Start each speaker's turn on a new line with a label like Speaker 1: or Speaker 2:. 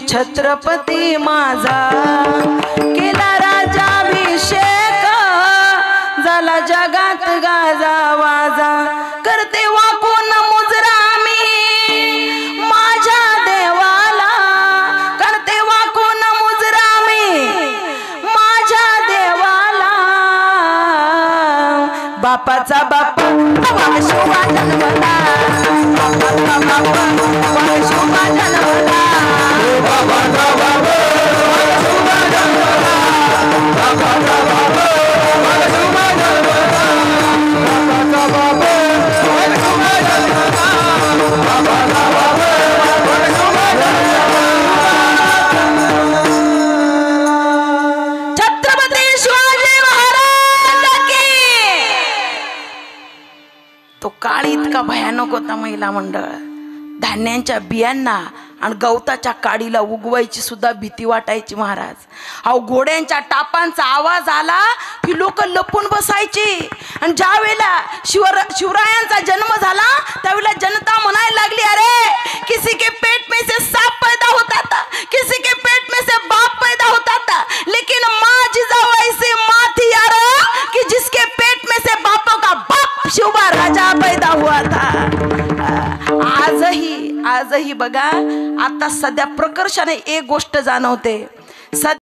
Speaker 1: छत्रपती माझा केला राजाभिषेक झाला जगात गाजा वाजा करते वाकून मुजरा मी माझ्या देवाला करते वाकून मुजरा मी माझ्या देवाला बापाचा बापा शिवा जन्मला बापाचा बापा शिवा जन्मला बाबाचा बाबा शिवा जन्मला बाबाचा बाबा शिवा जन्मला बाबाचा बाबा शिवा जन्मला बाबाचा बाबा शिवा जन्मला छत्रपती शिवाजी महाराज की तो काळ इतका भयानक होता महिला मंडळ धान्यांच्या बियांना आणि गवताच्या काडीला उगवायची सुद्धा भीती वाटायची महाराज अहो घोड्यांच्या टापांचा आवाज आला की लोक लपून बसायची आणि ज्या वेळेला शिवरायांचा जन्म झाला त्यावेळेला जनता म्हणायला लागली अरे किसी के पेट में से सांप पैदा होता था किसी के पेट में से बाप पैदा होता था लेकिन माँ जिजाऊ ऐसी माँ थी यार कि जिसके पेट में से बापों का बाप शिवबा राजा पैदा हुआ था आजही बघा आता सध्या प्रकर्षाने एक गोष्ट जाणवते